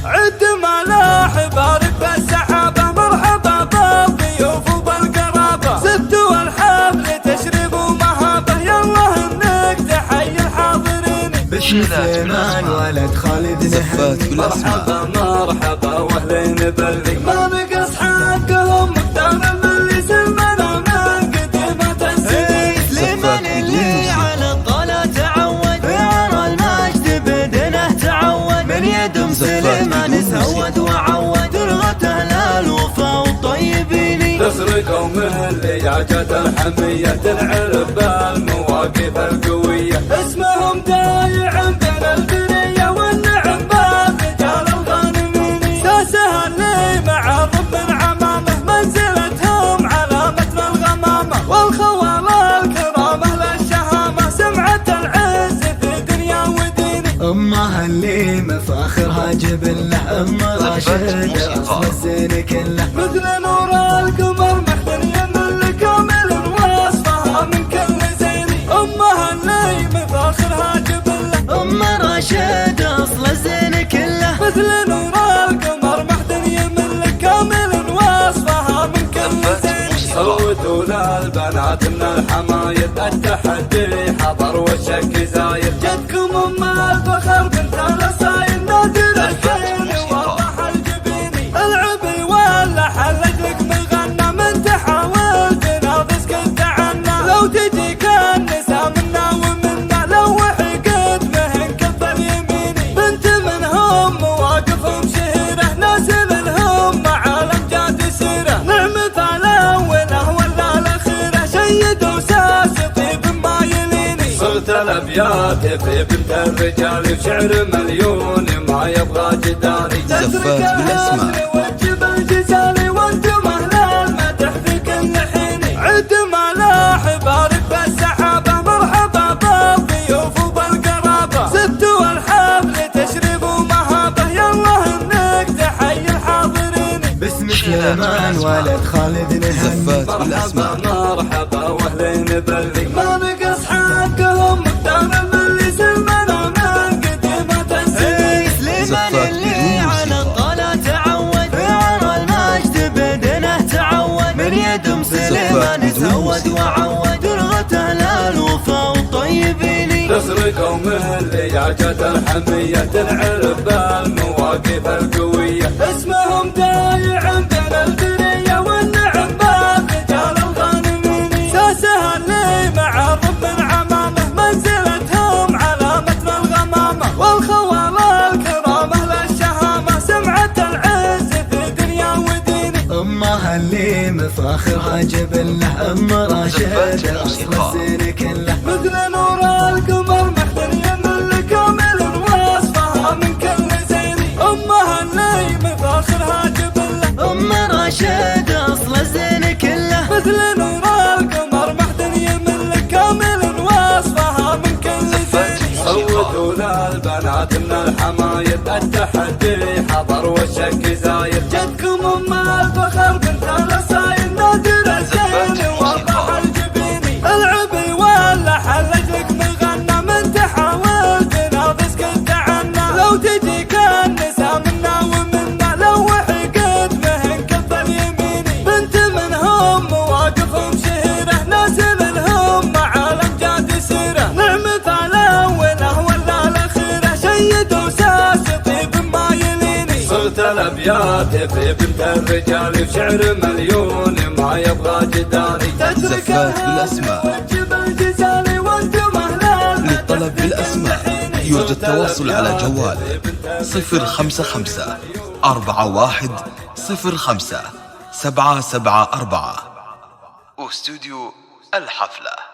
عد ملاح بارك بالسحابة، مرحبا بالضيوف وبالقرابة، ست والحفل تشريب ومهابة، يالله انك تحيي الحاضرين. باسم سليمان ولد خالد نهني، مرحبا مرحبا واهلين باللي ما نقص حقهم مقدار اللي سلمنا من قديمة السنين. سليمان اللي على الطلا تعود، يرى المجد بدنه تعود، من يدم سليمان سود وعود، درغته للوفا والطيبين. نصر قوم اللي جاجت الحمية، تنعرف بالمواقف القوية، اسمهم دايع بين البرية، والنعم بالرجال الغانمين. ساسها اللي مع رب عمامه، منزلتهم علامة الغمامة، والخوال الكرامة للشهامة، سمعة العز في دنيا ودين. امها اللي مفاخرها جبله، ام راشد اصل الزين كله، مثل نور القمر محتنية من كامل وصفها من كل زين. امها اللي مفاخرها جبله، ام راشد اصل الزين كله، مثل نور القمر محتنية من كامل وصفها من كل زين. صوتوا للبنات من الحمايل، التحدي حضر والشك زايد، جدكم ام الفخر بنت الاصايل، نادر الزين وضح الجبيني. العبي ولا حلت لك مغنى، من تحاول تنافس كنت عنا، لو تجيك النساء منا ومنا، لوحي قدمهن كف اليميني. بنت منهم مواقفهم شهيرة، ناسل لهم عالم جاد سيرة، نعمة الاولى ولا الاخيرة، شيد وساس طيب ما يليني. صرت الابيات في بنت الرجال، بشعر مليون ما يبغى جدالي، زفات بالاسماء وجب الجزالي، وانتم اهل المدح في كل حين. عد ملاح بارك بالسحابة، مرحبا بالضيوف وبالقرابة، ست والحفل تشريب ومهابة، يالله انك تحيي الحاضرين. باسم سليمان ولد خالد نهني، زفات بالاسماء مرحبا واهلين باللي ما نقص حقهم مقدار اللي سلمنا من قديمة السنين. سليمان اللي على الطلا تعود، يرى المجد بدنه تعود، من يدم سليمان سود وعود، درغته للوفا والطيبين. نصر قوم اللي جاجت الحمية، تنعرف بالمواقف القوية، اسمهم دايع بين البرية، والنعم بالرجال الغانمين. ساسها اللي مع رب عمامه، منزلتهم علامة الغمامة، والخوال الكرامة للشهامة، سمعة العز في دنيا ودين. امها اللي مفاخرها جبله، ام راشد اصل الزين كله، مثل نور القمر محتنية من كامل وصفها من كل زين. امها اللي مفاخرها جبله، ام راشد اصل الزين كله، مثل نور القمر محتنية من كامل وصفها من كل زين. صوتوا للبنات من الحمايل، التحدي حضر والشك زايد، جدكم ام الفخر بنت الاصايل، نادر الزين وضح الجبيني. العبي ولا حلت لك مغنى، من تحاول تنافس كنت عنا، لو تجيك النساء منا ومنا، لوحي قدمهن كف اليميني. بنت منهم مواقفهم شهيرة، ناسل لهم عالم جاد سيرة، نعمة الاولى ولا الاخيرة، شيد وساس طيب ما يليني. صرت الابيات في بنت الرجال، بشعر مليون ما يبغى جدالي، زفات بالاسماء. وجب الجزالي، وانتم اهل للطلب بالأسماء يرجى التواصل على جوال 055 41 05 774 واستوديو الحفلة.